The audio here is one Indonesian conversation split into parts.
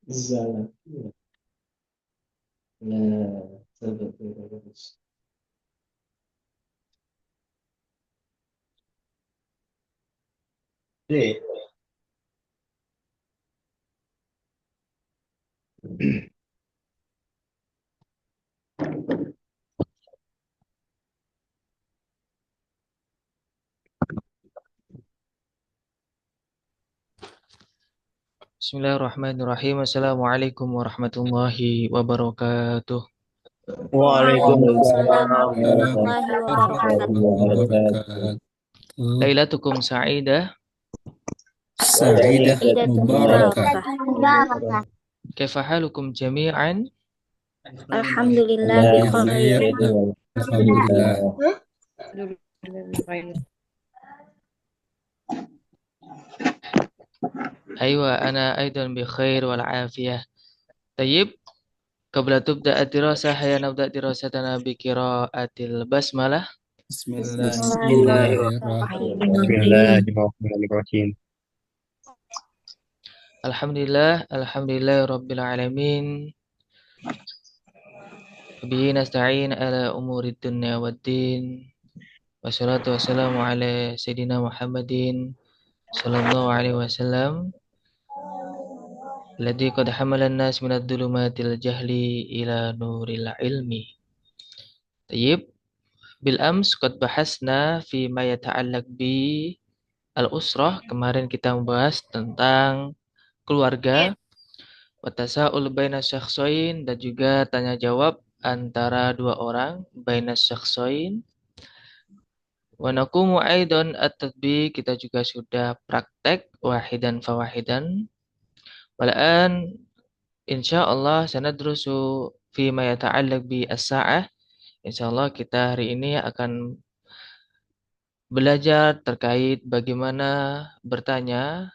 Zala. Nah, terus. D. Bismillahirrahmanirrahim. Assalamualaikum warahmatullahi wabarakatuh. Waalaikumsalam Waalaikumsalam warahmatullahi warahmatullahi wabarakatuh. wabarakatuh. Lailatukum sa'idah. Sa'idah Sa'idatun Mubarakah. mubarakah. Kaifa halukum jami'an? Alhamdulillah bi Alhamdulillah bi khair. khair Alhamdulillah. walhamdulillah. Aywa ana aidan bi khair wal afiyah. Tayyib, qabla tubda ad-dirasah hayya nabda dirasatana bi qiraatil basmalah. Bismillahirrahmanirrahim. Bismillahirrahmanirrahim. Alhamdulillah rabbil alamin. Bihi nasta'in ala umurid dunya waddin. Wassalatu wassalamu ala sayyidina Muhammadin sallallahu alaihi wasallam. Alladzi qad hamala an-nas minadh dhulumatil jahli ila nuril ilmi. Tayyib, bil ams qad bahasna fi ma yata'allaq bi al-usrah. Kemarin kita membahas tentang keluarga, wa tasa'ul baina syakhsain, dan juga tanya jawab antara dua orang, baina syakhsain. Wa naqumu aidan at-tatbiq, kita juga sudah praktek wahidan fawahidan. Walaan insyaallah sanadrusu fi ma yata'allaq bi as-sa'ah. Insyaallah kita hari ini akan belajar terkait bagaimana bertanya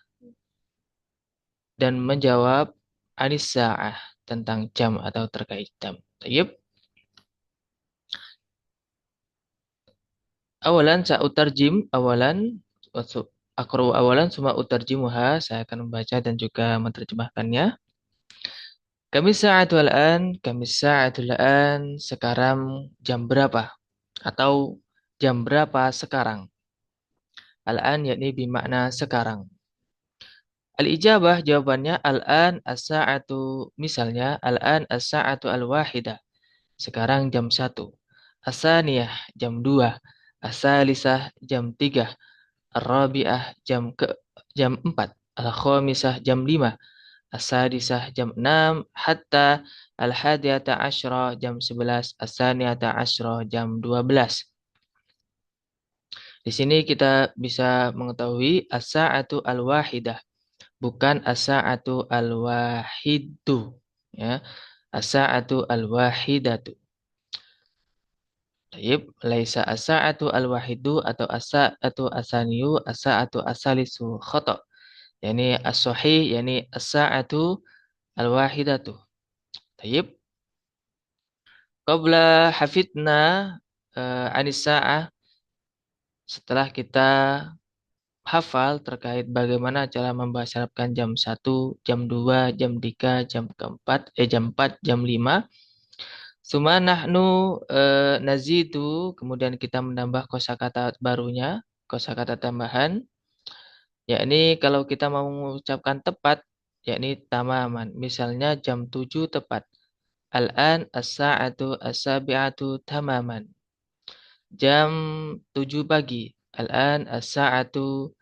dan menjawab anis sa'ah, tentang jam atau terkait jam. Tayyib. Awalan sa'utarjim awalan akru awalan summa utarjimuha, saya akan membaca dan juga menerjemahkannya. Kami sa'atul an, sekarang jam berapa? Atau jam berapa sekarang? Al-an yakni bermakna sekarang. Al-ijabah jawabannya al-an as-sa'atu, misalnya al-an as-sa'atu al-wahidah, sekarang jam 1. As-saniyah jam 2. As-salisah jam 3. Ar-rabi'ah jam 4. Al-khamisah jam 5. As-sadisah jam 6. Hatta al-hadiyata asyra jam 11. As-saniyata asyra jam 12. Di sini kita bisa mengetahui as-sa'atu al-wahidah, bukan as-sa'atu al-wahidu, ya. As-sa'atu al-wahidatu. Tayyib, laisa as-sa'atu al-wahidu atau as-sa'atu asaniyu, as-sa'atu asalisu khata'. Yani as-sahih yani as-sa'atu al-wahidatu. Tayyib. Qabla hafidna anis sa'ah, setelah kita hafal terkait bagaimana cara membasarkan jam 1, jam 2, jam 3, jam 4, jam 5. Suma nahnu nazidu, kemudian kita menambah kosakata barunya, kosakata tambahan, yakni kalau kita mau mengucapkan tepat, yakni tamaman. Misalnya jam 7 tepat. Al-an as-sa'atu as-sabi'atu tamaman. Jam 7 pagi. Al-an as-sa'atu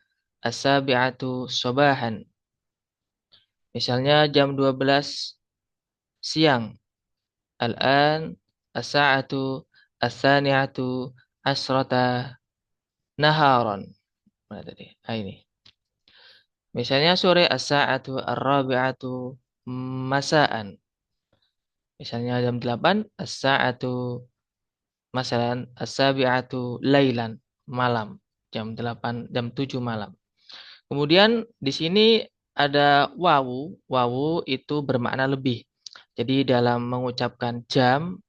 as-sabi'atu sobahan. Misalnya jam 12 siang. Al-an as-sa'atu as-sani'atu asrata naharon. Mana tadi? Ini. Misalnya sore as-sa'atu ar-rabi'atu masaan. Misalnya jam 8 as-sa'atu masalan as-sabi'atu lailan, malam. Jam 8, jam 7 malam. Kemudian di sini ada wawu. Wawu itu bermakna lebih. Jadi dalam mengucapkan jam,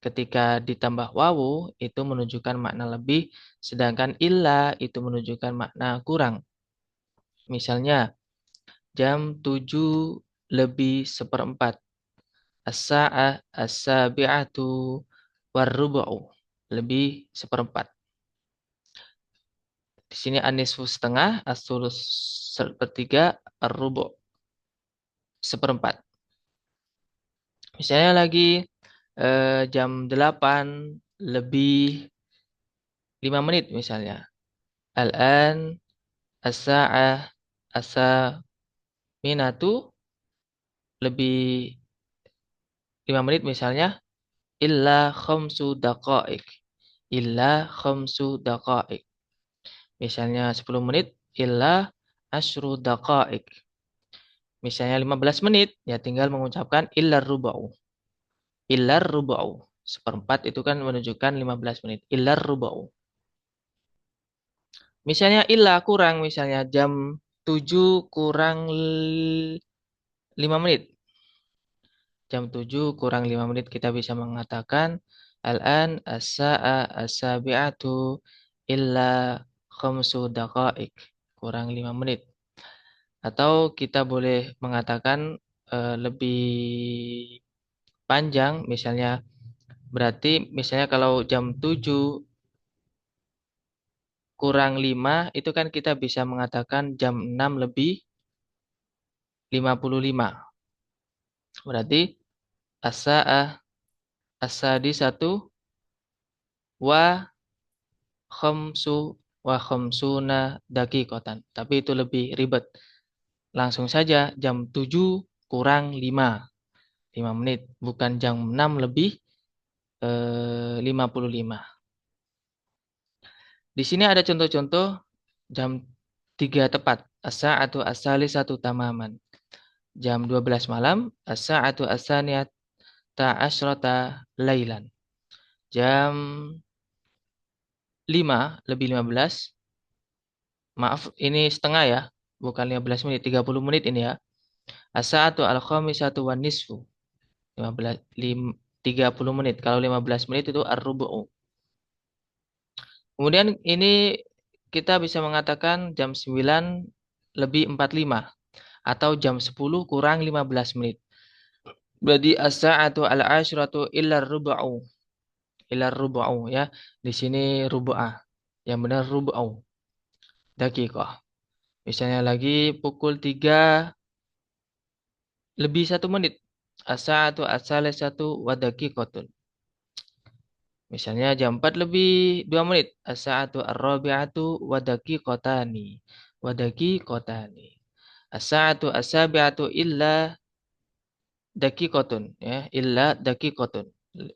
ketika ditambah wawu itu menunjukkan makna lebih, sedangkan illa itu menunjukkan makna kurang. Misalnya jam 7 lebih seperempat. As-sa'ah as-sabi'atu warrubu'u, lebih seperempat. Di sini an-nisfu setengah, as-sulus sepertiga, ar-rubu' seperempat. Misalnya lagi jam 8 lebih 5 menit misalnya. Al-an as-sa'ah as-saminatu lebih 5 menit misalnya. Illa khamsu daqaik. Illa khamsu daqaik. Misalnya 10 menit. Illa asyru daqaik. Misalnya 15 menit, ya tinggal mengucapkan illar ruba'u. Illar ruba'u. Seperempat itu kan menunjukkan 15 menit. Illar ruba'u. Misalnya illa kurang, misalnya jam 7 kurang 5 menit. Jam 7 kurang 5 menit kita bisa mengatakan al-an as-sa'a as-sabi'atu illa khamsu daqaik. Kurang 5 menit. Atau kita boleh mengatakan lebih panjang, misalnya berarti misalnya kalau jam 7 kurang 5 itu kan kita bisa mengatakan jam 6 lebih 55. Berarti as-sa'ah as-sadisatu wa khamsuna daqiqatan. Tapi itu lebih ribet. Langsung saja jam 7 kurang 5 menit, bukan jam 6 lebih 55. Di sini ada contoh-contoh jam 3 tepat. As-sa'atu as-salisatu tamaman. Jam 12 malam. As-sa'atu as-saniyata asyrata lailan. Jam 5 lebih 15. Maaf, ini setengah ya. Bukan 15 menit, 30 menit ini ya. As-sa'atu al-khamisatu wan nisfu. 30 menit. Kalau 15 menit itu ar-rubu'u. Kemudian ini kita bisa mengatakan jam 9 lebih 45 atau jam 10 kurang 15 menit. Berarti as-sa'atu al-asyratu illa rubu'u. Illa rubu'u ya. Di sini rubu'ah. Yang benar rubu'u. Daqiqah. Misalnya lagi pukul 3 lebih 1 menit. As-sa'atu as-salisatu wa daqiqatun. Misalnya jam 4 lebih 2 menit. As-sa'atu ar-rabi'atu wa daqiqatani. Wa daqiqatani. As-sa'atu as-sabi'atu illa daqiqatun ya, illa daqiqatun.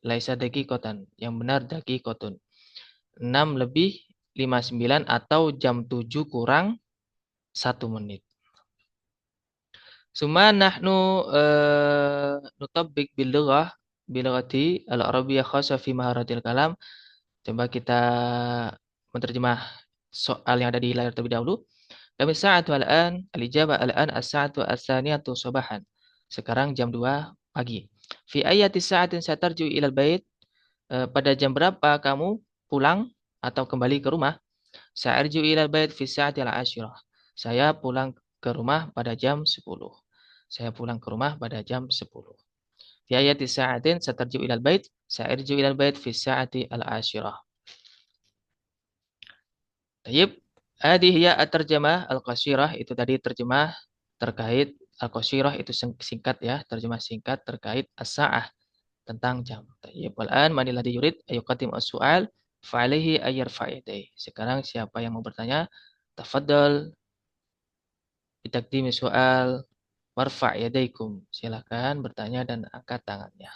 Laisa daqiqatan. Yang benar daqiqatun. 6 lebih 59 atau jam 7 kurang 1 menit. Suma nahnu nutabbik bil lughati al-arabiyyah khassa fi maharatil kalam. Coba kita menerjemah soal yang ada di layar terlebih dahulu. Kami sa'atu al-an, al-ijabah al-an as-sa'atu as-saniyatu sabahan. Sekarang jam 2 pagi. Fi ayati sa'atin satarju ilal bait. Pada jam berapa kamu pulang atau kembali ke rumah? Sa'arju ilal bait fi sa'ati al-ashirah. Saya pulang ke rumah pada jam 10. Saya pulang ke rumah pada jam 10. Fi ayati sa'atin satarju ilal bait. Sa'arju ilal bait fi sa'ati al-ashirah. Tayyib. Hadhihi hiya at-tarjamah al-qasirah, itu tadi terjemah terkait al-qasirah itu singkat ya, terjemah singkat terkait as-sa'ah tentang jam. Tayyib. Wal'an man alladhi yurid ayuqaddim as-su'al fa 'alaihi ayyarfa' yadayhi. Sekarang siapa yang mau bertanya? Tafadhal bitaqdimi su'al warfa' yadaykum. Silakan bertanya dan angkat tangannya.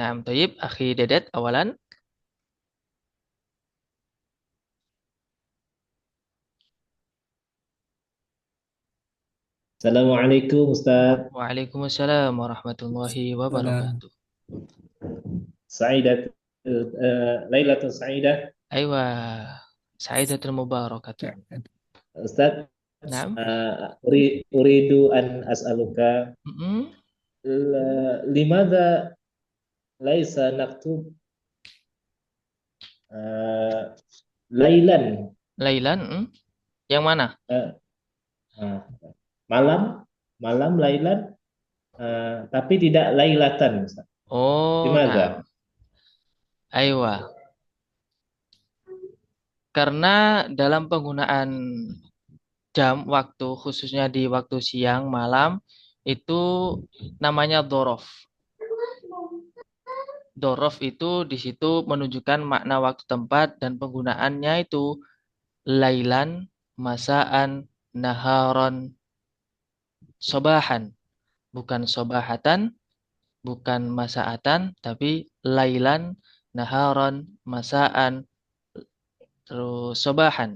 Nah, tayyib, akhi Dedet awalan. Assalamualaikum Ustaz. Waalaikumsalam warahmatullahi wabarakatuh. Sa'idat Lailatul Sa'idah. Aywa, Sa'idatul Mubarakatuh. Ustaz, Naam. uridu an as'aluka limadha laisa naktub lailan. Lailan, yang mana? Eh, ah, malam, malam lailan, tapi tidak lailatan, Ustaz. Oh, nah. Limadha? Aywa. Karena dalam penggunaan jam waktu, khususnya di waktu siang, malam, itu namanya dorof. Dorof itu di situ menunjukkan makna waktu tempat dan penggunaannya itu lailan, masaan, naharon, sobahan. Bukan sobahatan, bukan masaatan, tapi lailan, naharon, masaan, terus sobahan.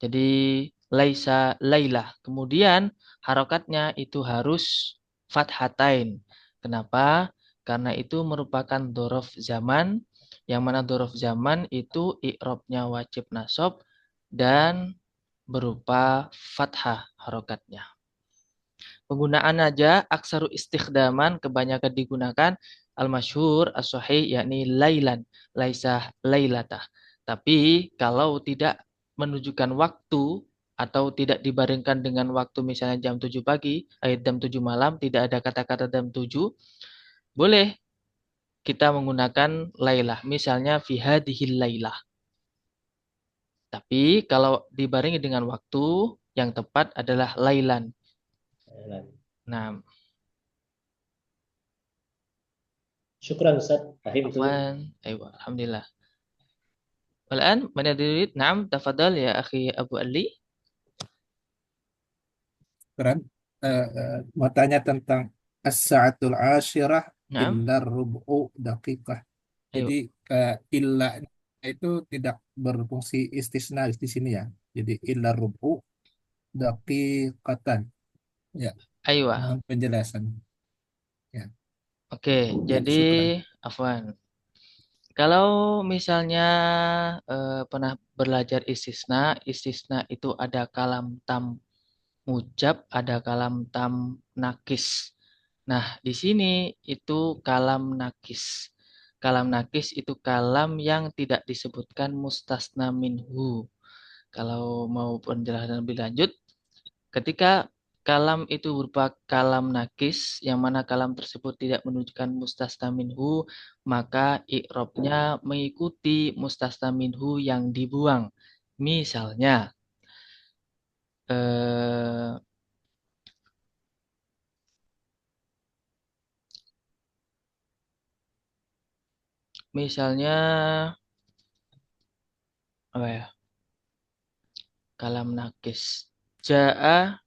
Jadi laisa lailah. Kemudian harokatnya itu harus fathatain. Kenapa? Karena itu merupakan dzaraf zaman, yang mana dzaraf zaman itu i'rabnya wajib nasab dan berupa fathah harokatnya. Penggunaan aja aksaru istikhdaman kebanyakan digunakan al-masyhur as-sahih yakni lailan, laisa lailatah. Tapi kalau tidak menunjukkan waktu atau tidak dibaringkan dengan waktu misalnya jam 7 pagi, jam 7 malam, tidak ada kata-kata jam 7, boleh kita menggunakan lailah. Misalnya fi hadhil lailah. Tapi kalau dibarengi dengan waktu, yang tepat adalah lailan. Nah, Syukran Ustaz, fahimtu. afwan. Ayo, alhamdulillah. Walan, mana dirid? Naam, tafadhal ya akhi Abu Ali. Keren. Mau tanya tentang as-sa'atul asyirah Naam. illa rubu'u daqiqah. Ayo. Jadi illa itu tidak berfungsi istisna di sini ya. Jadi illa rubu'u daqiqatan. Ya, Ayo. mohon penjelasan. Ya, Oke, ya, jadi syukran. afwan. Kalau misalnya pernah belajar istisna, istisna itu ada kalam tam mujab, ada kalam tam nakis. Nah, di sini itu kalam nakis. Kalam nakis itu kalam yang tidak disebutkan mustasna minhu. Kalau mau penjelasan lebih lanjut, ketika kalam itu berupa kalam nakis, yang mana kalam tersebut tidak menunjukkan mustasna minhu, maka i'rabnya mengikuti mustasna minhu yang dibuang. Misalnya, eh, misalnya apa ya? Kalam nakis. Ja'a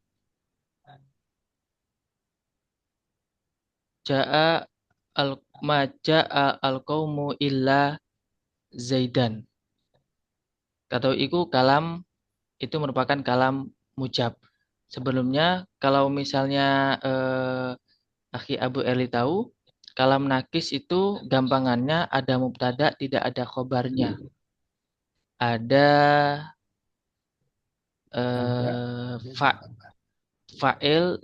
al qaumu illa Zaidan. Kata iku kalam itu merupakan kalam mujab. Sebelumnya kalau misalnya Akhi Abu Eli tahu, kalam nakis itu gampangannya ada mubtada tidak ada khobarnya. Ada fa'il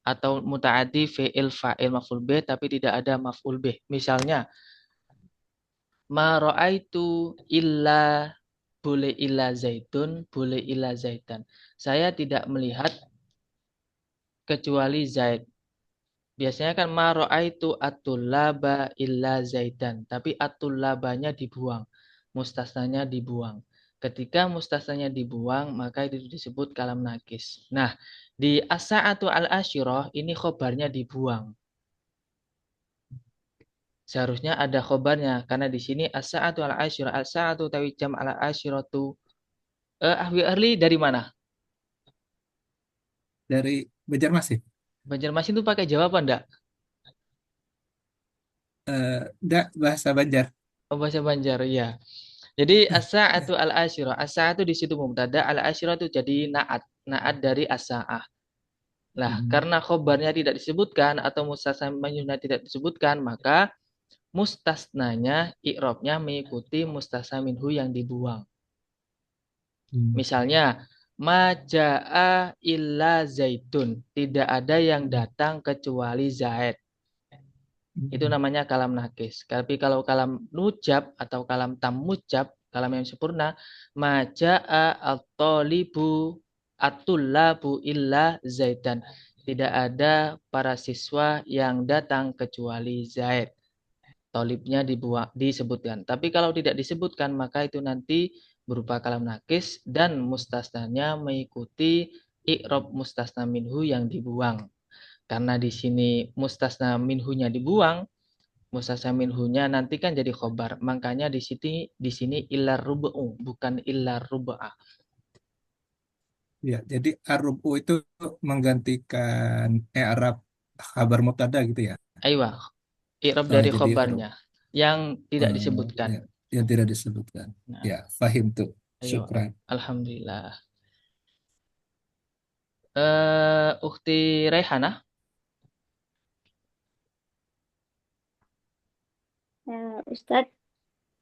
atau muta'addi fi'il fa'il maf'ul bih tapi tidak ada maf'ul bih. Misalnya ma ra'aitu illa boleh illa zaitun, boleh illa zaitan. Saya tidak melihat kecuali Zaid. Biasanya kan ma ra'aitu at-tullaba illa zaitan, tapi at-tullabanya dibuang, mustasnanya dibuang. Ketika mustasnanya dibuang, maka itu disebut kalam nakis. Nah, di as-sa'atu al-asyirah ini khobarnya dibuang. Seharusnya ada khobarnya karena di sini as-sa'atu al-asyirah, as-sa'atu tawi jam al-asyiratu. Ahwi Arli dari mana? Dari Banjarmasin. Banjarmasin itu pakai jawaban enggak? Enggak, bahasa Banjar. Oh, bahasa Banjar, ya. Jadi as-sa'atu al-asyirah. As-sa'atu di situ mubtada, al-asyirah itu jadi na'at. Na'at dari as-sa'ah. Lah, karena khobarnya tidak disebutkan atau mustasna minhunya tidak disebutkan, maka mustasnanya i'rabnya mengikuti mustasna minhu yang dibuang. Misalnya, maja'a illa zaitun. Tidak ada yang datang kecuali Zaid. Itu namanya kalam nakis. Tapi kalau kalam nujab atau kalam tam mujab, kalam yang sempurna, ma jaa at-talibu at-tullabu illa Zaidan. Tidak ada para siswa yang datang kecuali Zaid. Tolibnya disebutkan. Tapi kalau tidak disebutkan, maka itu nanti berupa kalam nakis dan mustasnanya mengikuti i'rab mustasna minhu yang dibuang. Karena di sini mustasna minhunya dibuang, mustasna minhunya nanti kan jadi khobar. Makanya di sini illar rubu'u, bukan illar rubu'ah. Ya, jadi ar-rubu itu menggantikan i'rab kabar mubtada gitu ya. Aywa, i'rab dari Jadi khobarnya yang tidak ya, disebutkan. yang tidak disebutkan. Nah, Ya, fahim tuh. ayo, Syukran. alhamdulillah. Ukhti Raihanah. Ustadz,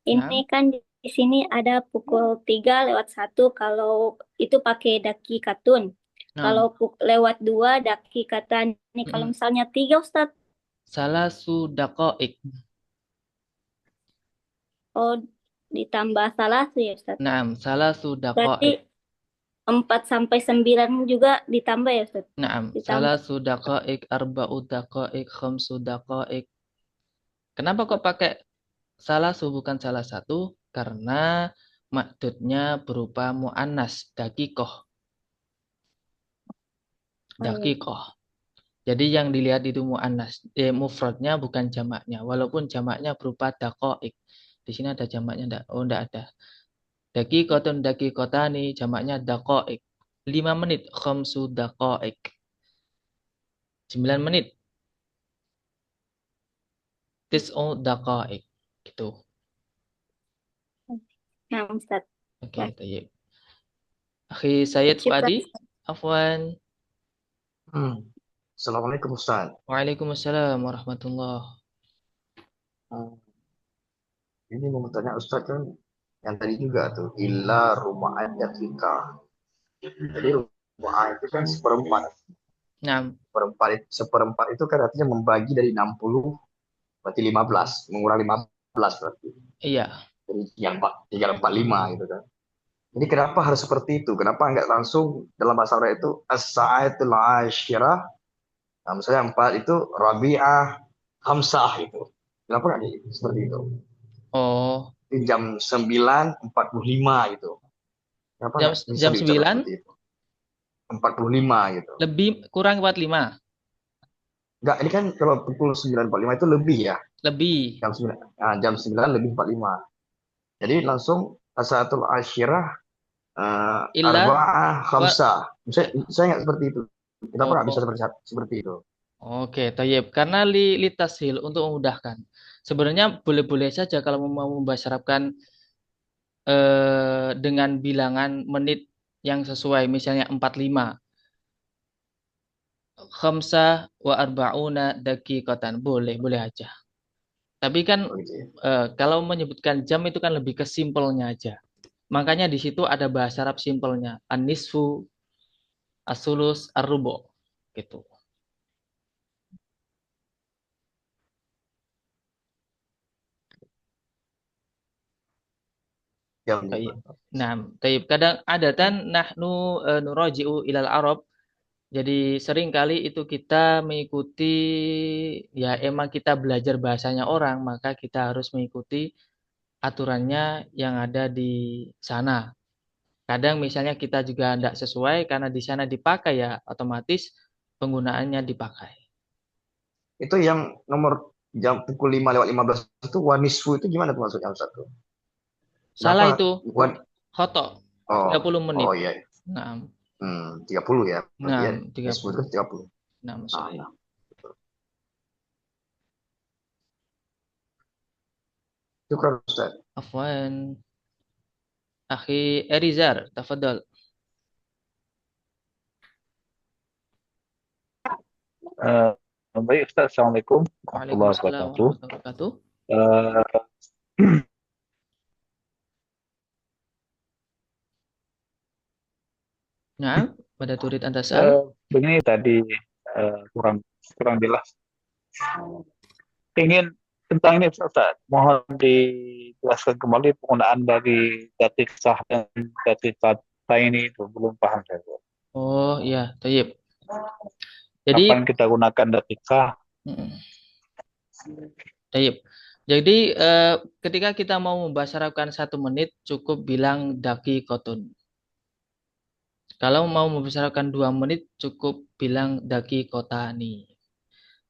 Nah, ini kan di sini ada pukul 3:01 kalau itu pakai daki katun. nah, Kalau lewat 2 daki kata. Ini kalau misalnya 3 Ustadz, salah sudaqaik. oh ditambah salah tuh ya Ustadz. Nah, salah Berarti sudaqaik. 4 sampai 9 juga ditambah ya Ustadz? Nah, Ditambah. salah sudaqaik, arba'u daqaik, khamsu daqaik. Kenapa kok pakai salah bukan salah satu? Karena makdudnya berupa mu'annas, dakikoh. Dakikoh. Jadi yang dilihat itu mu'annas, mufradnya bukan jamaknya. Walaupun jamaknya berupa daqaik. Di sini ada jamaknya enggak? Oh, enggak ada. Dakikotun dakikotani, jamaknya daqaik. 5 menit, khamsu daqaik. 9 menit. Tis'u daqaik. Gitu. Nah Ustadz. Oke, tayyib. Akhi Sayyid Fuadi, afwan. Assalamualaikum Ustaz. Waalaikumsalam warahmatullahi. Ini mau tanya Ustaz kan yang tadi juga tuh illa ruma'an yatika. Jadi ruma'an itu kan seperempat. Nah, Seperempat itu kan artinya membagi dari 60 berarti 15, mengurangi 15 berarti. iya. Jadi tinggal 45 gitu kan. Jadi kenapa harus seperti itu? Kenapa enggak langsung dalam bahasa Arab itu as-sa'atul 'ashirah? Nah, misalnya 4 itu Rabi'ah, Hamsah itu. Kenapa enggak seperti itu? Oh, Di jam 9:45 gitu. Kenapa jam nggak bisa jam diucapkan 9 seperti itu? 45 gitu. lebih kurang 45. Enggak, ini kan kalau pukul 9:45 itu lebih ya. Lebih. Jam 9 lebih 45. Jadi langsung Asatul Asyirah Illa Arba'ah Khamsah. Saya nggak seperti itu. Kenapa nggak bisa Oh, seperti itu? oke, tayyib. Karena litashil untuk memudahkan. Sebenarnya boleh-boleh saja kalau mau membasyarapkan dengan bilangan menit yang sesuai, misalnya 45. Khamsah wa arba'una daqiqatan. Boleh aja. Tapi kan Oh, gitu ya. kalau menyebutkan jam itu kan lebih ke simpelnya aja. Makanya di situ ada bahasa Arab simpelnya. An-nisfu, as-sulus, ar-rubu. Gitu. Jam Baik. Nah, taib. Kadang adatan nahnu nuraji'u ilal Arab. Jadi sering kali itu kita mengikuti, ya emang kita belajar bahasanya orang, maka kita harus mengikuti aturannya yang ada di sana. Kadang misalnya kita juga tidak sesuai karena di sana dipakai, ya otomatis penggunaannya dipakai. Itu yang nomor jam pukul 5:15 itu wanisfu itu gimana tuh maksudnya Ustaz tuh? Salah Kenapa? itu. Khoto. Oh, 30 menit. oh iya. Nah, 30 ya. Berarti ya, 30. itu 30. Nah, Ah, sorry. ya. Syukran Ustaz. Afwan. Akhi Erizar, tafadhol. Baik Ustaz, Assalamualaikum warahmatullahi Waalaikumsalam wabarakatuh. warahmatullahi wabarakatuh. Nah, pada turid antasal. Begini tadi kurang jelas. Ingin tentang ini Ustaz, mohon dijelaskan kembali penggunaan dari datif sah dan datif kata ini itu belum paham saya. Oh iya, tayyib. Jadi, Kapan kita gunakan datif sah? mm, tayyib. Jadi ketika kita mau membahas Arabkan 1 menit cukup bilang daki kotun. Kalau mau membahas Arabkan 2 menit cukup bilang daki kotani.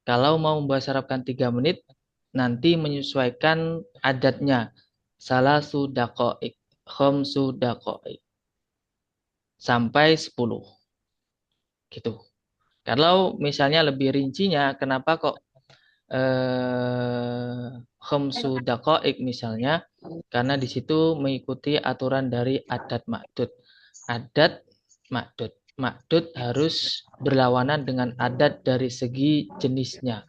Kalau mau membahas Arabkan 3 menit nanti menyesuaikan adatnya. Salah sudakoik, khomsu dakoik, sampai 10 gitu. Kalau misalnya lebih rincinya, kenapa kok khomsu daqaik misalnya? Karena di situ mengikuti aturan dari adat makdud. Adat makdud. Makdud harus berlawanan dengan adat dari segi jenisnya,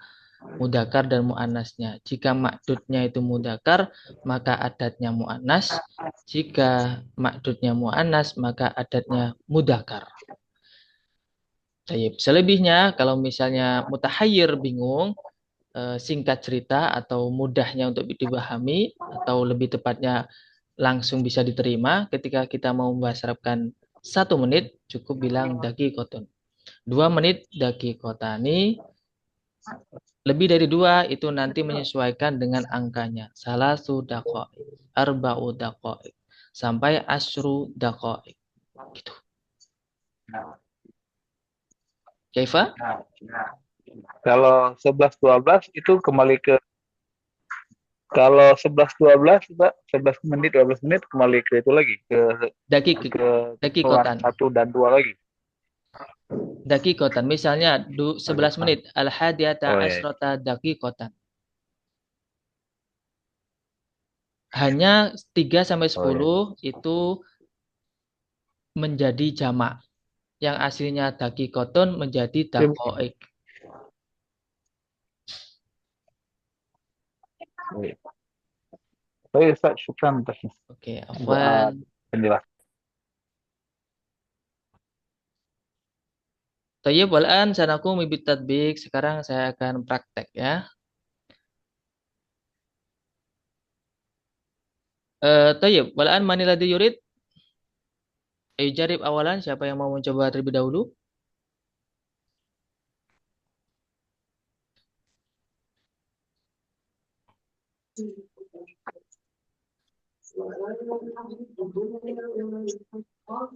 mudakar dan muannasnya. Jika makdudnya itu mudakar, maka adatnya muannas. Jika makdudnya muannas, maka adatnya mudakar. Baik. Selebihnya, kalau misalnya mutahayyir bingung, singkat cerita atau mudahnya untuk dipahami, atau lebih tepatnya langsung bisa diterima, ketika kita mau membahas Arabkan 1 menit, cukup bilang daki kotun. 2 menit daki kotani, lebih dari 2 itu nanti menyesuaikan dengan angkanya. Salasu daqaik, arba'u daqaik, sampai asyru daqaik. Gitu. Kaifa? Kalau 11-12 itu kembali ke kalau 11-12 Pak, 11 menit 12 menit kembali ke itu lagi ke Daki kelas kotan. 1 dan 2 lagi. Daki kotan. Misalnya 11 menit. Al-hadiyata Oh ya. asrota daki kotan. Hanya 3 sampai 10 itu menjadi jamak. Yang aslinya daki koton menjadi dakoik. Baik Ustaz, syukran atas Oke, afwan. penjelasan. Tayyib wal'an sanakum bibit tatbik. Sekarang saya akan praktek ya. Tayyib wal'an maniladi yurid. Ayo jarib awalan. Siapa yang mau mencoba terlebih dahulu?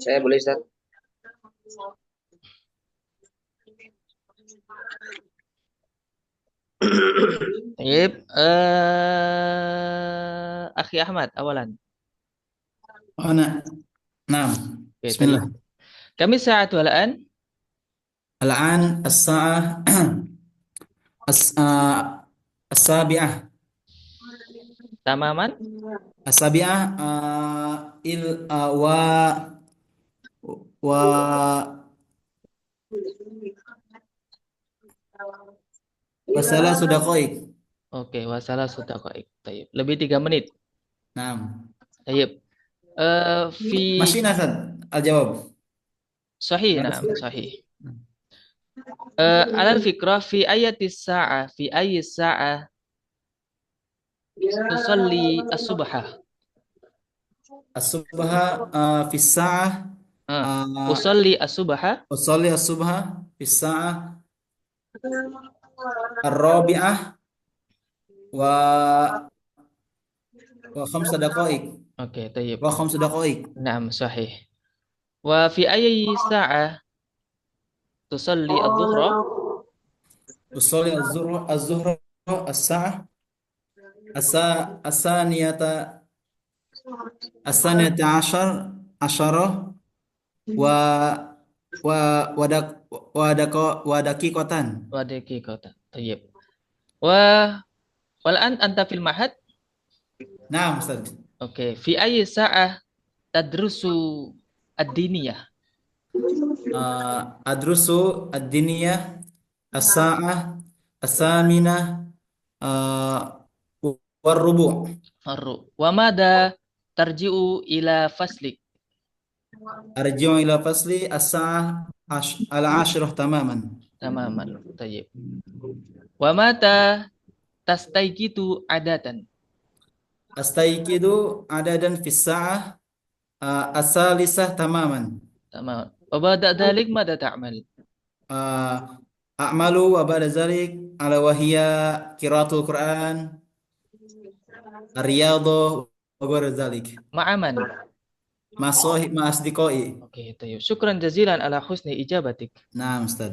Saya boleh Ustaz. Tayyib. Akhi Ahmad awalan. أنا نعم Oke, بسم الله. tayyib. Kami saat wal'an. الآن الساعة السابعة Tamaman. السابعة و و وثلاث دقائق. Oke, wasalah sudah kok. Tayyib. Lebih 3 menit. نعم Tayyib. Fi مشينا أخذ الجواب. sahih, نعم. na'am, sahih. Alal fikrah fi ayatis sa'ah, fi ayis sa'ah tusalli as-subha. الصبح في الساعة Usalli as-subha أصلي الصبح في الساعة الرابعة و وخمس دقائق Oke, tayyib. وخمس دقائق. Na'am, sahih. Wa fi ayyi sa'ah tusalli adh-dhuhra. أصلي الظهر الساعة الثانية عشرة و و ودقيقة. Wa daqiqatan. Tayyib. Wa wal anta fil mahad. نعم أستاذ. Oke, fi ayyi sa'ah tadrusu ad-diniyah. أدرس الدنيا الساعة الثامنة والربع. Wa madha tarji'u ila faslik. أرجع إلى فصلي الساعة العاشرة تماما. Tamaman. Tayyib. Wa mata tastayqidu adatan. Astayqidu adadan fi sa'ah as-salisah tamaman. Tamam. Wa ba'da dzalik madza ta'mal? A'malu wa ba'da zalik ala wahiyya qiraatul Qur'an, ar-riyadhah wa ghairu dzalik. Ma'aman. Ma asdiqai. Oke, tayyib. Syukran jazilan ala husni ijabatik. Nah, Ustaz.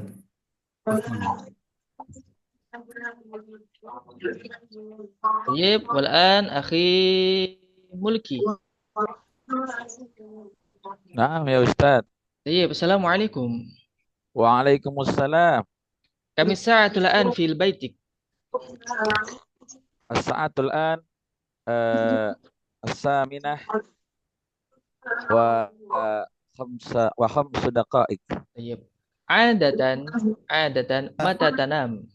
Tayyib, wal an akhi Mulki. Naam ya Ustaz. Tayyib, assalamualaikum. Waalaikumsalam. Kami sa'atul an fil baitik. As-sa'atul an as-saminah wa khamsu daqa'iq. Tayyib. Adatan mata tanam.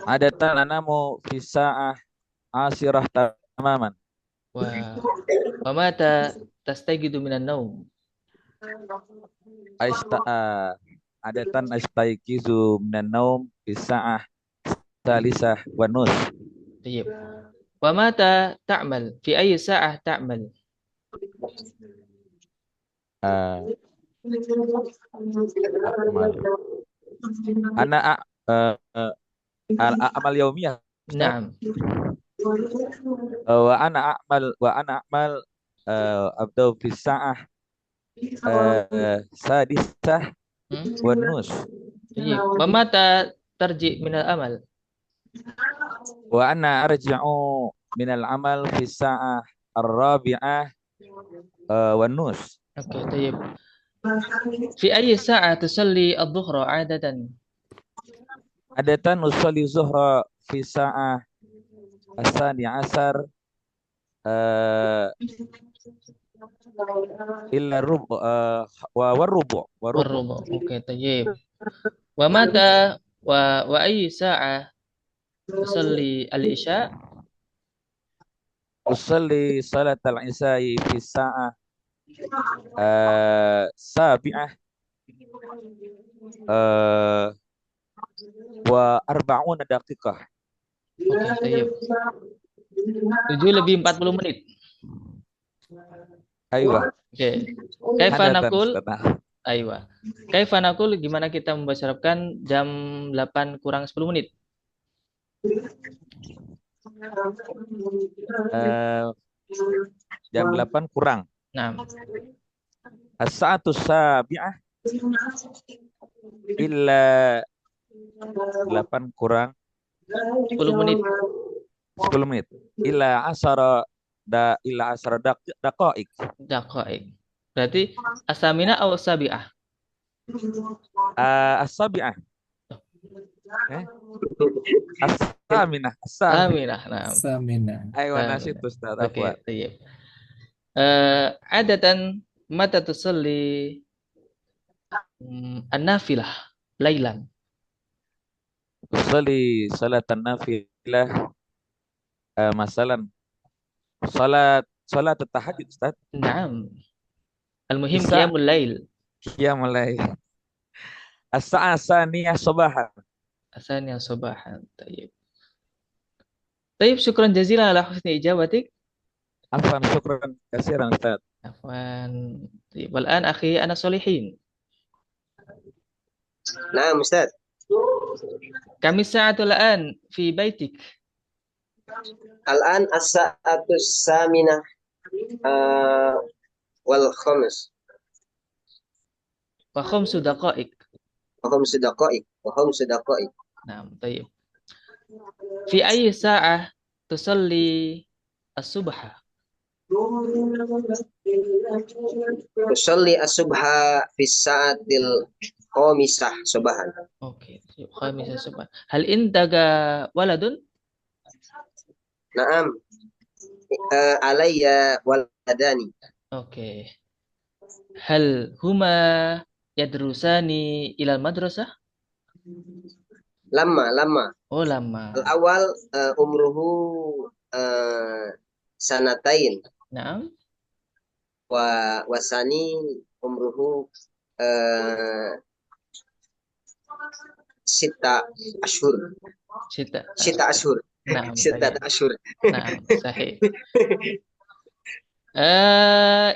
Adatan anamu fi sa'ah asirah tamaman. Wa mata tastayqidu minan naum. Adatan astayqizu minan naum fi sa'ah salisah wa nus. Tayyib. Wa mata ta'mal? Fi ayyi sa'ah ta'mal? Ana amal yaumiyah. Naam. Wa ana a'mal abdau fi sa'ah sadisah wa nus. Tayyib. Wa mata tarji minal amal? Wa ana arji'u minal amal fi sa'ah ar-rabi'ah wa nus. Oke, tayyib. Fi ayyi sa'ah tusalli adh-dhuhra 'adatan? Adatan usolli zuhra fi sa'ah asani asar illa rubu wa rubu. Warrubu. Oke, tayyib. Wa mata wa ayyi sa'ah tusalli al-isya? Usolli salat al-isya'i fi sa'ah sabi'ah wa arba'una daqiqah. Oke, tayyib. 7 lebih 40 menit. Aywa. Oke. Kaifa Adatan, naqul? Ustaz. Aywa. Kaifa naqul, gimana kita membasarkan jam 8 kurang 10 menit? Jam 8 kurang. Nah, As-sa'atu sabi'ah illa 8 kurang 10 menit. 10 menit. Illa asara daqa'iq. Daqa'iq. Berarti asamina aw sabi'ah? As-sabi'ah. As-saminah. Saminah. Nah. Samina. Aywa nasyid Ustaz. Oke, Afwan. tayyib. Adatan mata tusalli an-nafilah lailan? Usolli salatan nafilah masalan salat tahajud Ustaz. Naam. Al-muhim Bisa. qiyamul lail. Qiyamul lail. As-sa'ah saniyah sabahan. Asan yang sabahan. Tayyib. Tayyib, syukran jazilan ala husni ijabatik. Afwan, syukran kasiran Ustaz. Afwan. Tayyib. Wal an akhi ana solihin. Naam Ustaz. Kami sa'atul an fi baitik. Al-an as-sa'atu samina wal khamis Wa khamsu daqa'iq. wa khamsu daqa'iq. Naam, tayyib. Fi ayyi sa'ah tusalli as-subha? Tusalli as-subha fi sa'atil khamisah subahan. Oke, khamisa subha. Hal indaga waladun? Naam. Alayya waladani. Oke. Hal huma yadrusani ilal madrasah? Lama. Oh, lama. Al-awal umruhu sanatain Naam. wasani umruhu sita ashur. ستة أشهر نعم ستة طيب أشهر نعم صحيح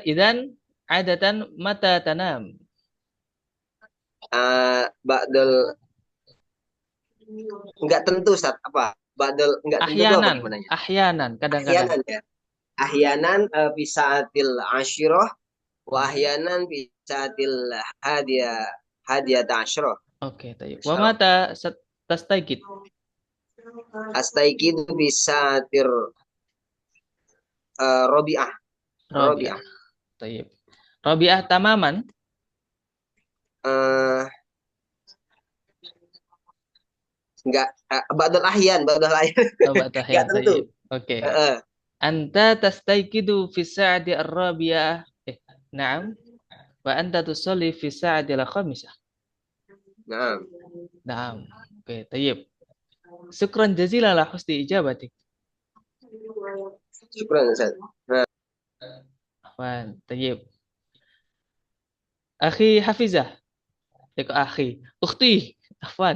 إذن عادة متى تنام Ba'dal nggak tentu Ustaz, apa? Ba'dal nggak tentu itu apa gimana ya? ahyanan kadang-kadang Ahyanan ya. Ahyanan fi sa'atil asyirah wa ahyanan fi sa'atil hadiyata asyirah. oke طيب ومتى تستيقظ Astaiqidu fi sa'atir Rabi'ah. رابعة طيب رابعة تماما Eh, nggak ba'dal ahyan بعد nggak أحيان tentu. طيب oke Heeh. أنت تستيقظ في الساعة الرابعة نعم وأنت تصلي في الساعة الخامسة Nah, نعم oke طيب شكرا جزيلا على حسن إجابتك syukran Ustaz. عفوا طيب أخي حفيظة أخي أختي عفوا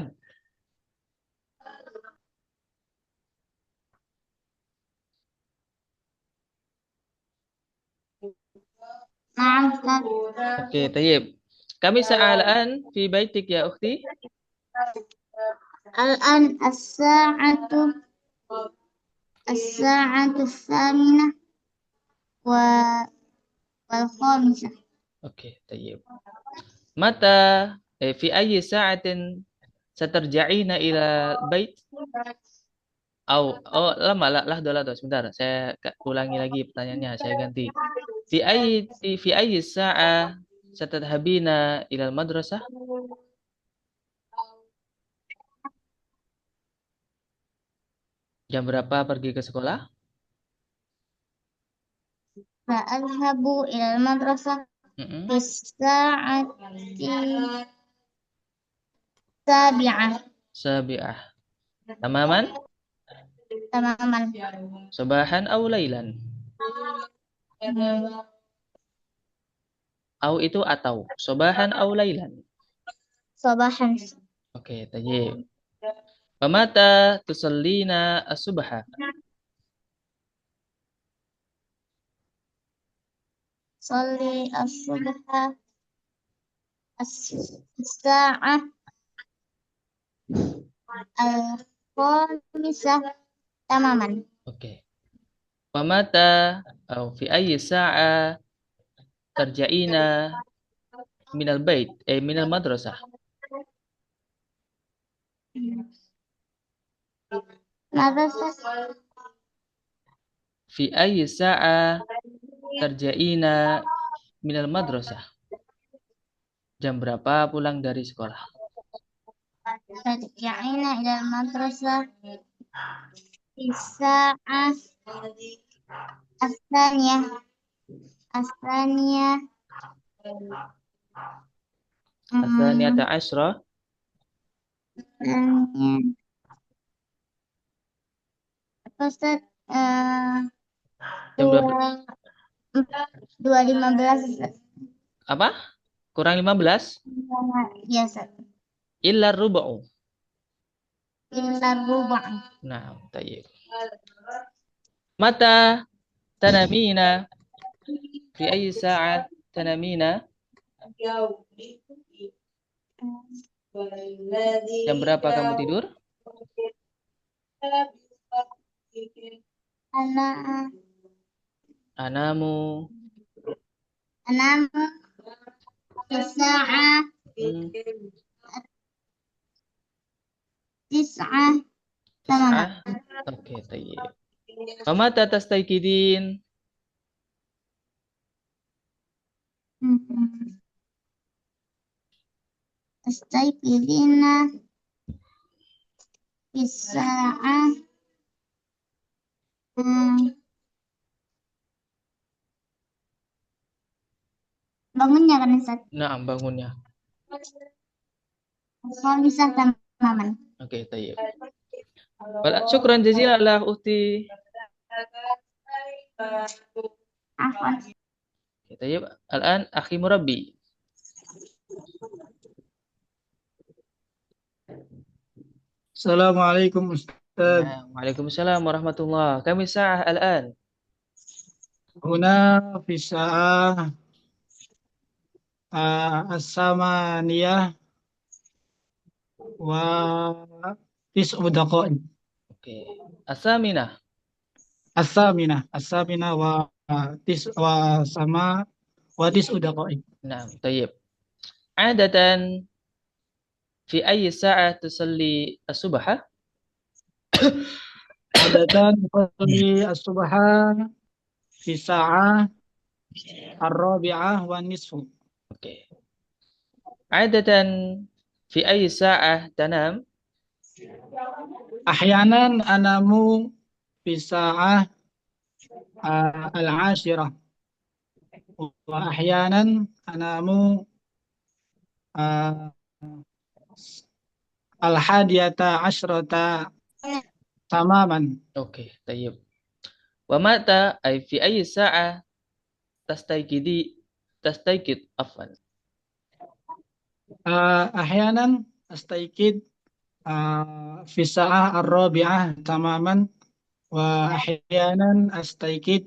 نعم Ustaz. oke طيب kami saat الآن في بيتك يا أختي الآن الساعة الثامنة والخامسة. oke طيب متى في أي ساعة سترجعين إلى البيت oh lama lah sebentar saya ulangi lagi pertanyaannya saya ganti في أي ساعة ستذهبين إلى المدرسة jam berapa pergi ke sekolah سأذهب إلى المدرسة Mm-mm. في الساعة السابعة سابعة تماما تماما. صباحا أو ليلا أو itu atau صباحا أو ليلا صباحا. oke طيب ومتى تصلين الصبح صلي الصبح الساعة الخامسة تماما. oke ومتى أو في أي ساعة ترجعين من البيت من المدرسة مدرسة في أي ساعة ترجعين من المدرسة jam berapa pulang dari sekolah ترجعين إلى المدرسة في الساعة الثانية الثانية عشرة Ustaz, jam berapa 2.15. apa kurang 15 Ya, Ustaz. illa rubu'u Illa ruba'. nah tayyib mata tanamina fi ayyi sa'a tanamina jam berapa kamu tidur anamu الساعة 9 تماما. oke tayyib mata tastayqidin استيقظين في الساعة bangunnya kan Ustaz? nah bangunnya Khamisah tamaman. oke tayyib syukran jazilan lah ukhti Afwan. tayyib al'an akhi murabbi Assalamualaikum Ustaz. نعم وعليكم السلام ورحمة الله. كم الساعة الآن؟ هنا في الساعة الثامنة وتسع دقائق. Oke. الثامنة. الثامنة وتسع دقائق. نعم طيب. عادة في أي ساعة تصلي الصبح؟ عادة نصلي الصبح في الساعة 4:30. Oke. عادة في أي ساعة تنام؟ أحيانا أنام في الساعة 10:00 وأحيانا أنام 11:00 تماما. Oke, طيب. ومتى أي في أي ساعة تستيقظ عفوا؟ أحيانا أستيقظ في الساعة 4:00 تماما وأحيانا أستيقظ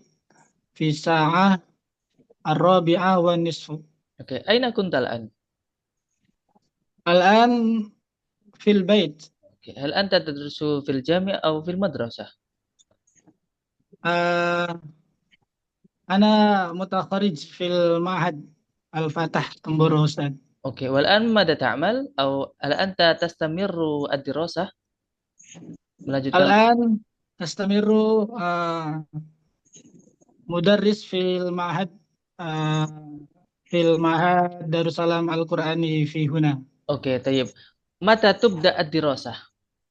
في الساعة 4:30. Oke, أين كنت الآن؟ الآن في البيت. Oke. هل أنت تدرس في الجامعة أو في المدرسة؟ أنا متخرج في المعهد الفتح تنبور أستاذ. Oke, والآن ماذا تعمل؟ أو هل أنت تستمر الدراسة؟ melanjutkan الآن أستمر مدرس في المعهد دارالسلام القرآني في هنا. Oke, طيب. متى تبدأ الدراسة؟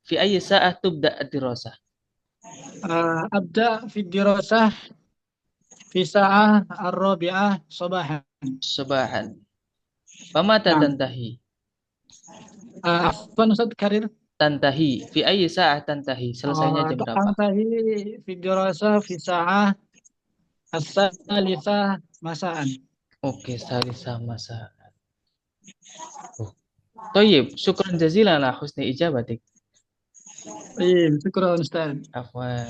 في أي ساعة تبدأ الدراسة؟ أبدأ في الدراسة في الساعة 4:00 صباحا. صباحا. ومتى نعم. تنتهي؟ عفوا أستاذ كرير. تنتهي في أي ساعة تنتهي؟ Selesainya jam berapa? أنتهي في الدراسة في الساعة 3:00 مساء. Oke, salisa masa. طيب شكرا جزيلا على حسن إجابتك. طيب شكرا أستاذ. عفوا.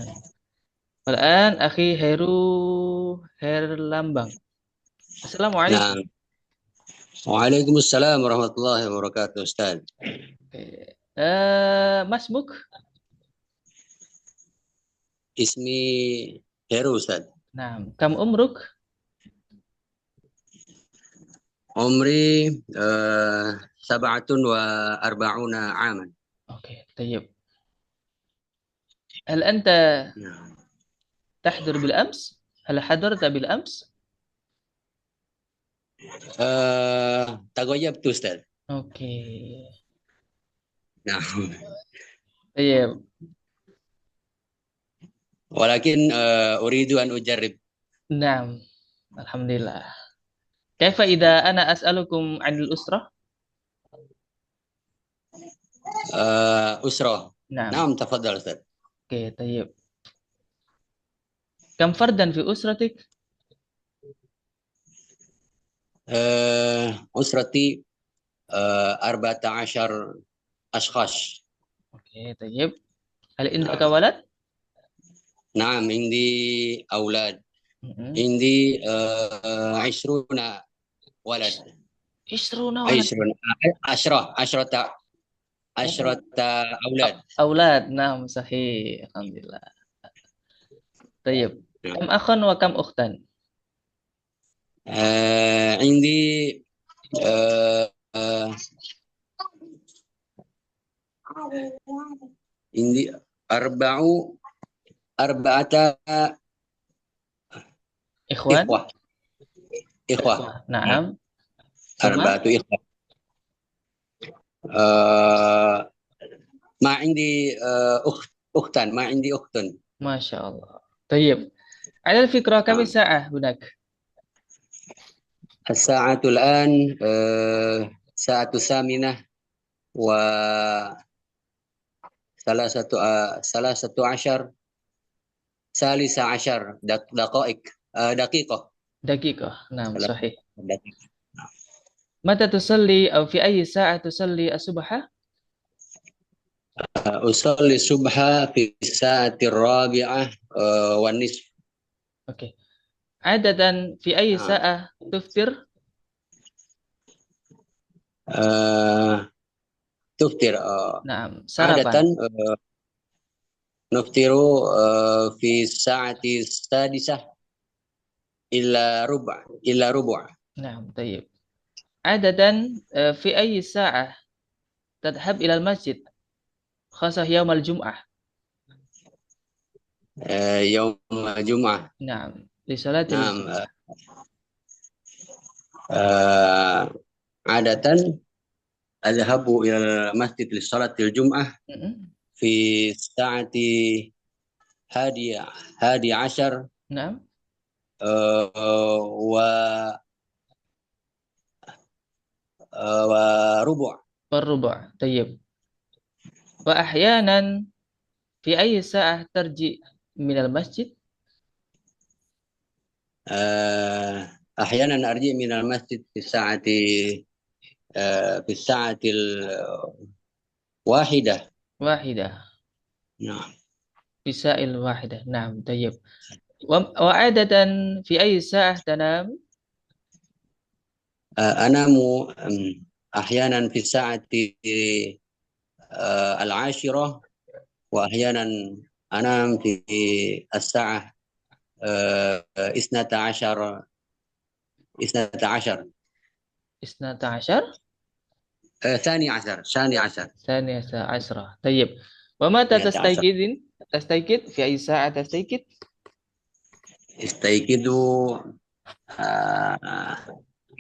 والآن أخي Herlambang. Assalamualaikum. نعم وعليكم السلام ورحمة الله وبركاته أستاذ. Oke. ما اسمك؟ اسمي هيرو أستاذ. نعم. كم عمرك؟ عمري 47 عاما. Oke, طيب. هل أنت تحضر بالأمس؟ هل حضرت بالأمس؟ تغيبت أستاذ. Oke. نعم. طيب. ولكن أريد أن أجرب. نعم. Alhamdulillah. كيف إذا أنا أسألكم عن الأسرة؟ أسرة. نعم. نعم تفضل أستاذ. Oke, طيب. كم فردا في أسرتك؟ أسرتي 14 أشخاص. Oke, طيب. هل عندك ولد؟ نعم عندي أولاد. عندي 20 ولد. 20 ولد. 10 أولاد. أولاد. نعم صحيح. الحمد لله. طيب. كم أخا وكم أختا؟ عندي أربعة إخوان. إخوة. نعم. أربعة إخوة. ما عندي أختان. ما عندي أخت. ما شاء الله. طيب. على الفكرة كم ساعة هناك؟ الساعة الآن ساعة 8 و 13 دقيقة. دقيقة. نعم صحيح. دقيقة. متى تصلي أو في أي ساعة تصلي الصبح؟ أصلي الصبح في الساعة الرابعة والنصف. Oke. Adatan fi ayyi نعم. sa'ah tuftir? تفطر Naam, عادة sarapan. نفطر في الساعة السادسة إلا ربع. Naam, tayyib. Adatan fi ayyi sa'ah tadhhab ila al-masjid? Khasah yaum al-jum'ah. يوم الجمعة. Naam, li salatil نعم. jum'ah. عادة أذهب إلى المسجد لصلاة الجمعة في الساعة هادي عشر Naam. وربع. War-rubu'. Tayyib. Wa ahyanan fi ayyi sa'ah tarji min al-masjid? أحيانا أرجع من المسجد في الساعة الواحدة. Wahidah. نعم. Fi sa'il wahidah. Naam, tayyib. Wa adatan fi ayyi sa'ah tanam? أنام أحيانا في الساعة العاشرة وأحيانا أنام في الساعة 12. ثاني عشر. ثانية عشرة. طيب. ومتى تستيقظ في أي ساعة تستيقظ؟ استيقظ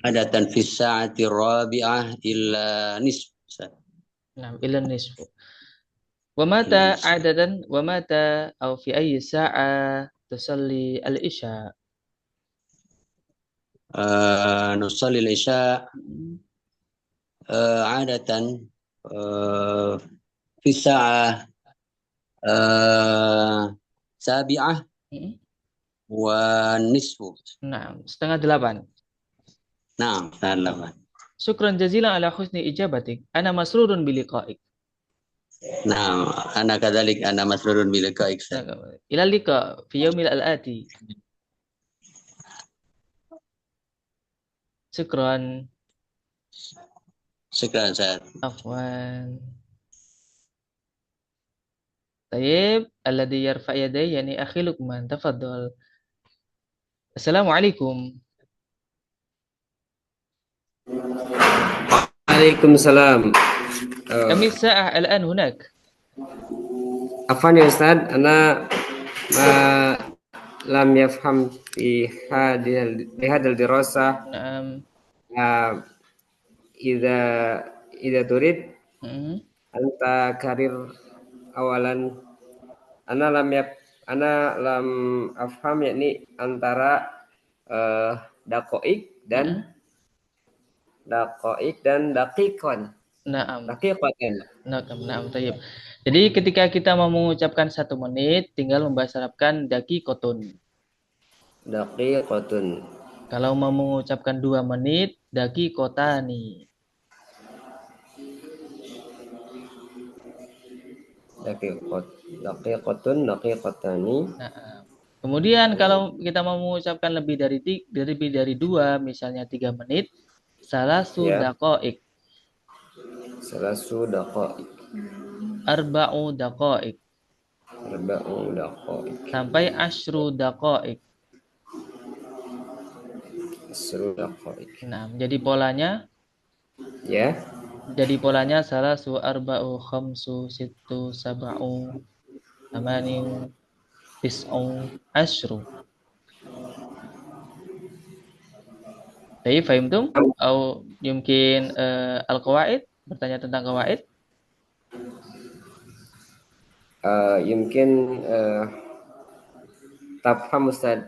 عادة في الساعة الرابعة إلا نصف. نعم، إلى النصف. ومتى أو في أي ساعة تصلي العشاء؟ نصلي العشاء عادة في الساعة 7 والنصف. Nah, setengah 8. نعم setengah 8. Syukran jazilan ala husni ijabatik. Ana masrurun biliqa'ik. نعم أنا كذلك أنا مسرور بلقائك. إلى اللقاء في يوم الآتي. Syukran. شكرا سيد. Afwan. Tayyib, alladhi yarfa' yaday yani akhi Luqman, tafadhal. Assalamualaikum. Waalaikumsalam. Kami sa'ah al-an hunak. Afwan ya Ustaz, ana lam yafham fi hadal dirasah. Idza turid anta karir awalan ana lam afham yakni antara daqaik dan daqiqan. Naam. Daqiqatan. Naam, tayyib. Jadi ketika kita mau mengucapkan 1 menit, tinggal membahasa Arabkan daqiqatun. Daqiqatun. Kalau mau mengucapkan 2 menit, daqiqatani. Daqiqatun, daqiqatani. Nah, kemudian kalau kita mau mengucapkan lebih dari 2, misalnya 3 menit, salasu daqaik. Salasu daqaik. Arba'u daqaik. Sampai asyru daqaik. Nah, jadi polanya salasu arba'u khamsu sittu sab'u thamaniu tis'u asyru. Jadi fahimtum? Atau mungkin al-qawaid? Bertanya tentang qawaid? Yumkin tafham Ustaz.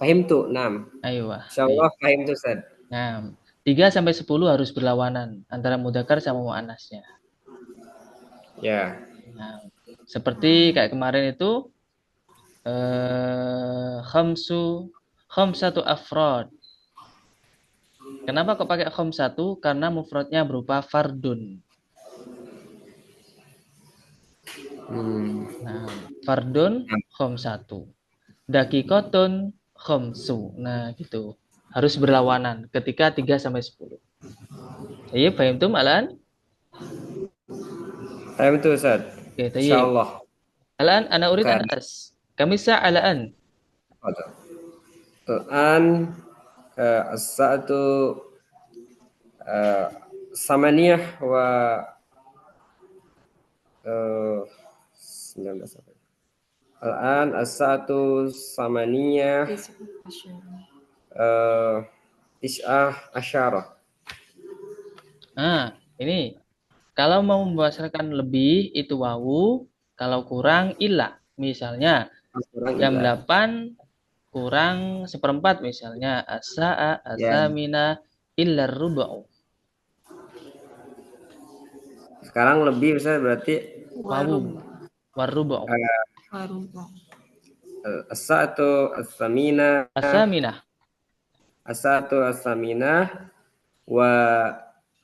Fahimtu, naam. Aywa. Insyaallah fahimtu Ustaz. Nah, 3 sampai 10 harus berlawanan antara mudzakkar sama muannasnya. Ya. Nah, seperti kayak kemarin itu khamsatu afrad. Kenapa kok pakai khamsatu? Karena mufradnya berupa fardun. Nah, fardun khomsatu. Dakikotun khomsu. Nah, gitu. Harus berlawanan ketika 3 sampai 10. Iya, paham tuh malan? Paham itu Ustaz. Oke, tayyib. Insyaallah. Alan ana urid an as. Kami ala an. Al-an as-sa'atu samaniyah wa 19. Al-an as-sa'atu samaniyah tis'ah asyarah. Nah, ini kalau mau membahaskan lebih itu wawu, kalau kurang ilah. Misalnya jam 8 kurang seperempat misalnya as-sa'a as-samina illa ruba'u. Sekarang lebih Ustaz berarti wawu waruba'u. As-sa'atu as-samina As-saminah. As-sa'atu as-saminah wa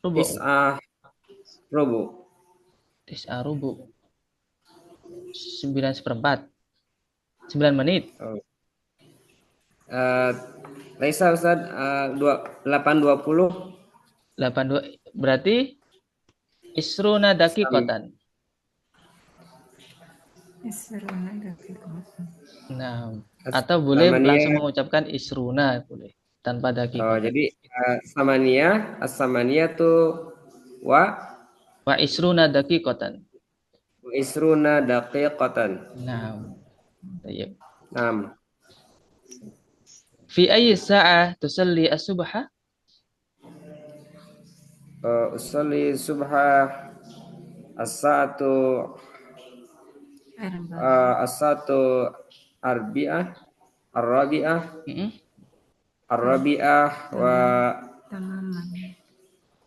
tis'ah rubu. Tis'ah rubu. 9 seperempat. 9 menit. Laisa Ustaz 8.20. 82 berarti isruna daqiqatan. Nah, atau boleh langsung mengucapkan isruna boleh tanpa daqiqatan. Jadi as-samaniyah tuh wa isruna daqiqatan. Wa isruna daqiqatan. Nah. Baik. Naam. Fi ayyi sa'ah tusalli as-subha? Usalli subha as-sa'atu arbi'ah wa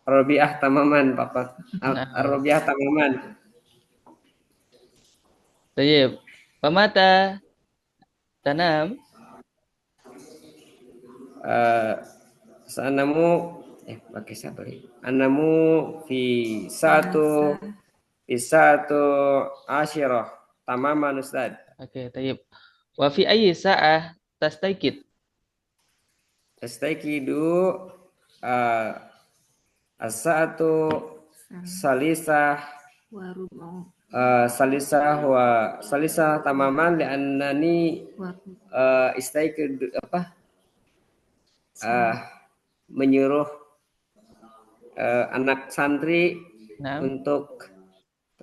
Ar-Rabi'ah tamaman Bapak. Ar-Rabi'ah tamaman. Baik. Pamata tanam Anamu pakai sabar. Anamu fi satu asyirah tamaman Ustaz. Oke, tayyib. Wa fi ayyi sa'ah tastaykid? Tastaykidu as-sa'atu salisah salisah tamaman li'annani istaykidu menyuruh anak santri untuk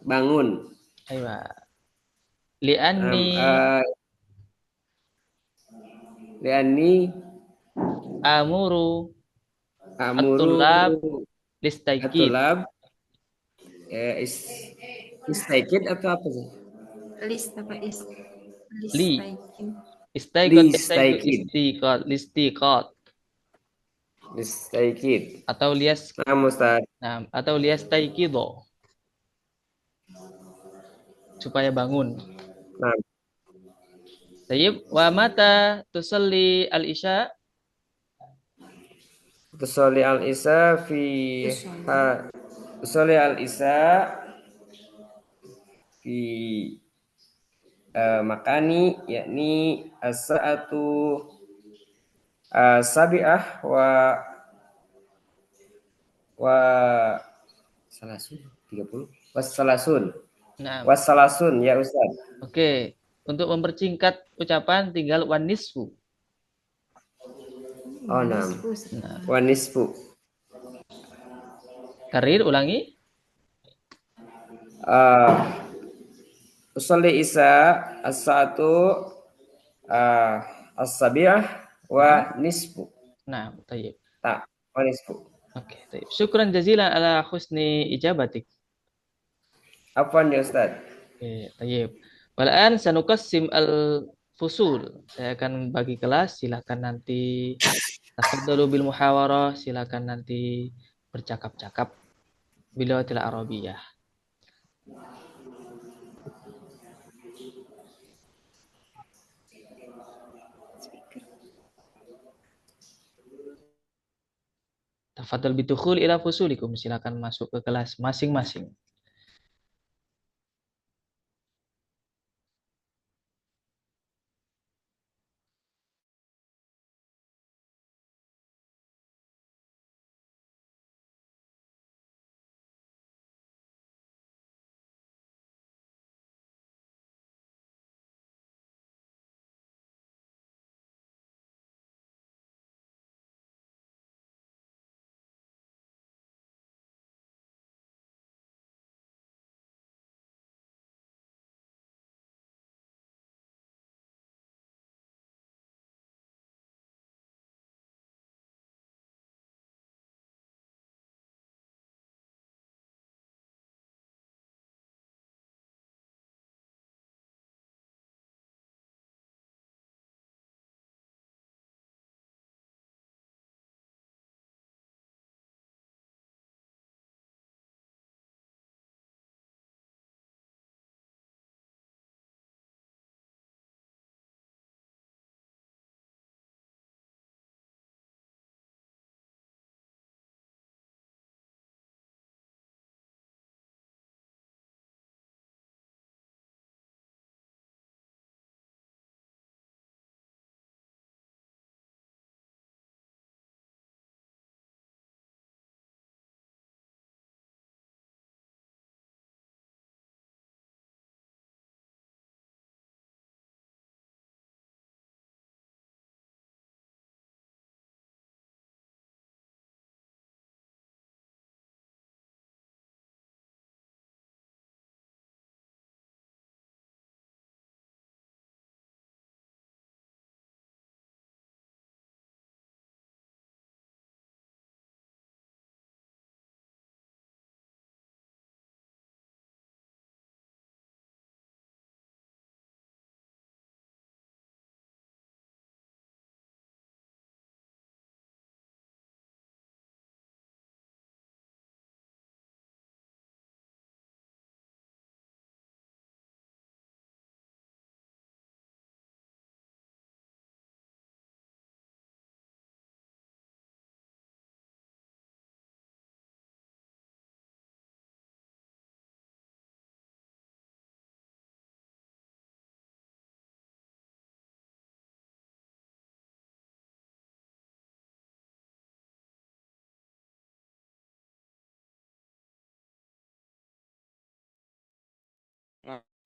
bangun. Aywa. Li'anni amuru at-tullab listaykid. Istaykid atau apa sih? Listaykid. Atau atau liyastaykido. Supaya bangun. Nah. Tayyib, wa mata tusalli al-isya? Tusalli al-isya fi makani yakni as-sa'atu sabi'ah wa salasun 30 wassalasun ya Ustaz. Oke, untuk mempercingkat ucapan tinggal wanisfu. Wanisfu. Karir ulangi. Usolli isa as-sa'atu as-sabi'ah wa nisfu. Nah, tayyib. Wa nisfu. Oke, tayyib. Syukran jazilan ala husni ijabatik. Afwan ya Ustaz. Oke, tayyib. Wal'an sanukassim al-fusul. Saya akan bagi kelas, silakan nanti tafadhalu bil muhawarah, silakan nanti bercakap-cakap bilawatil arabiyah. Tafadhal bidukhul ila fusulikum, silakan masuk ke kelas masing-masing.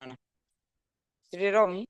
Sri Romi.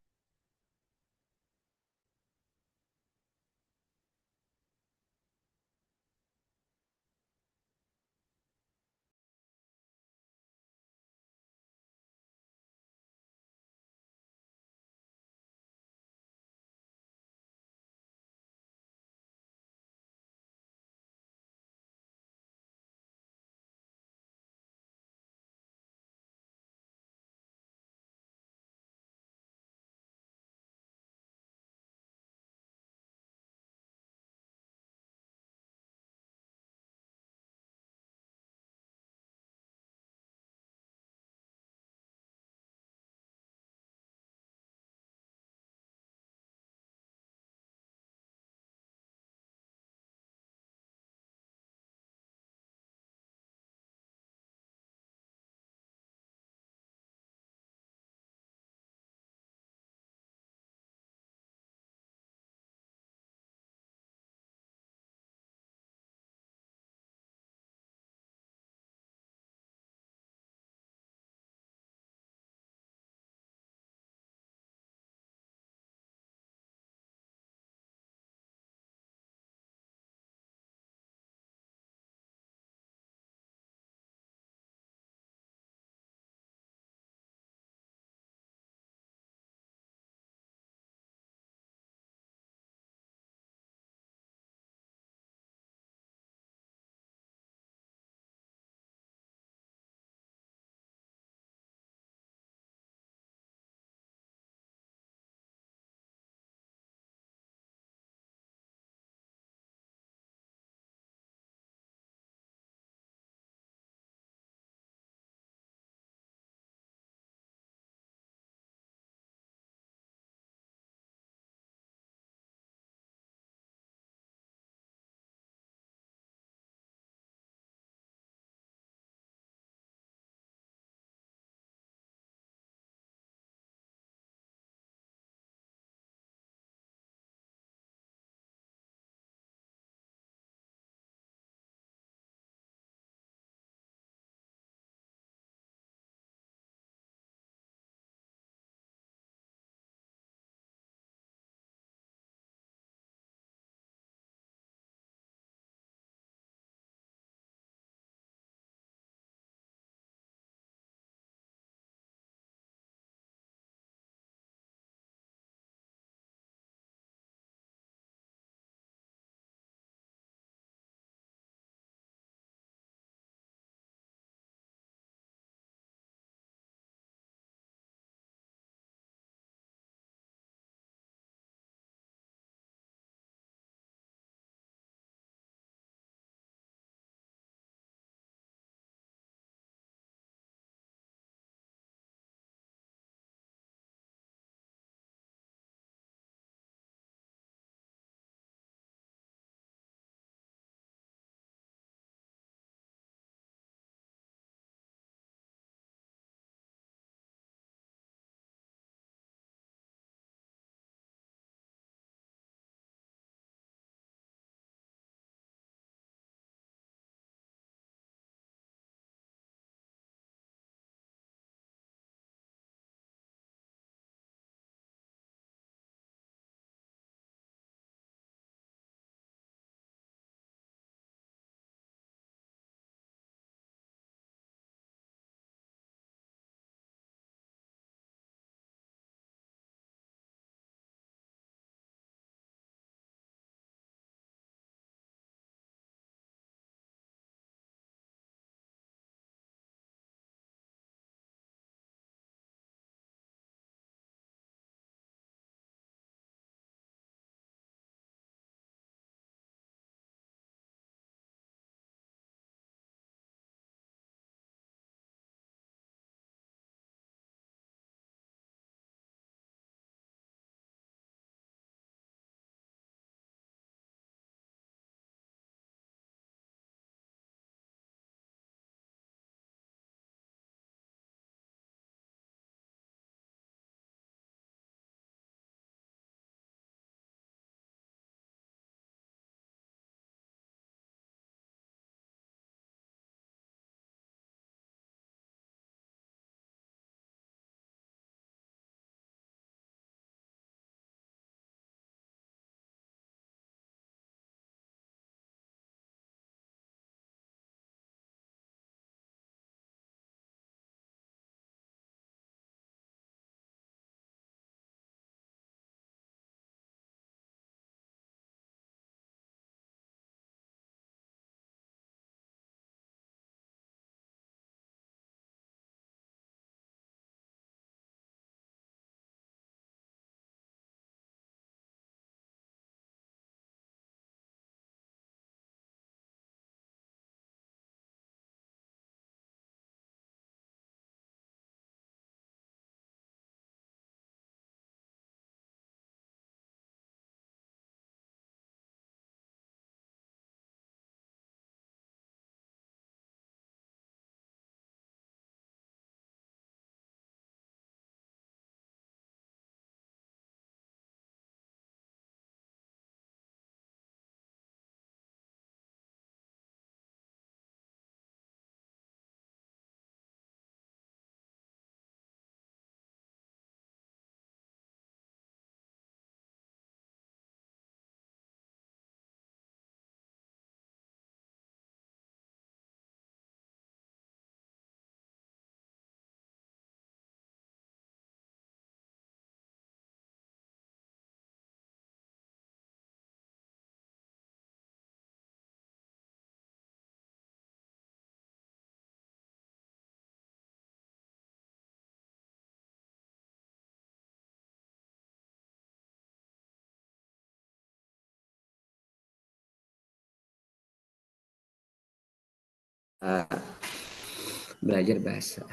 belajar bahasa.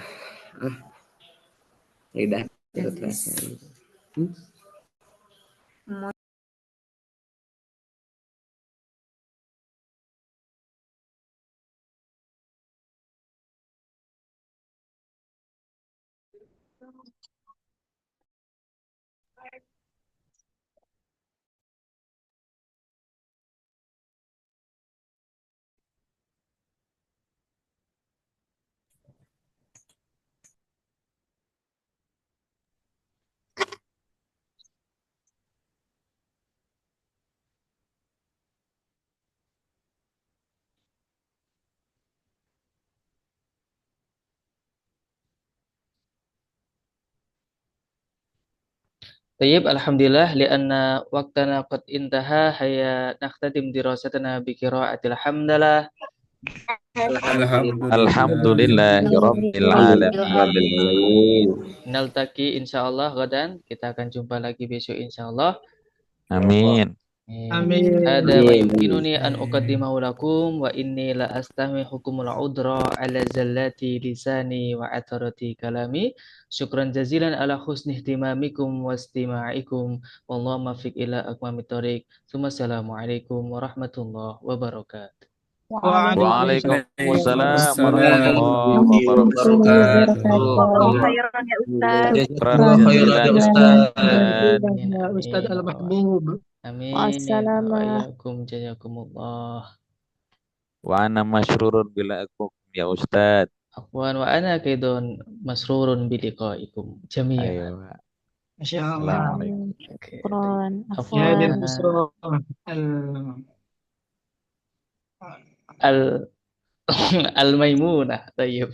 Lidah bahasa. طيب الحمد لله لأن وقتنا قد انتهى هيا نختتم دراستنا بقراءة الحمد لله. Alhamdulillahi Rabbil Alamin. Naltaki insyaallah gadan. Kita akan jumpa lagi besok insyaallah. Amin. Amin. Ada ma yumkinuni an uqaddimahu lakum wa inni la astamihukumul udra ala zallati lisani wa atharati kalami. Syukran jazilan ala husni ihtimamikum wa istima'ikum. Wallahu muwaffiq ila aqwamit thoriq. Assalamualaikum warahmatullahi wabarakatuh. Waalaikumsalam warahmatullahi wabarakatuh. Khairan ya Ustaz. Khairan Ustaz. Ya Ustaz Al-Mahbub. Amin. Waalaikum jazakumullah. Wa ana masyrurun bila akum ya Ustaz. Afwan wa ana kaidun masrurun bi liqaikum jami'an. Ayo. Masyaallah. Afwan. al al maimunah. Tayyib.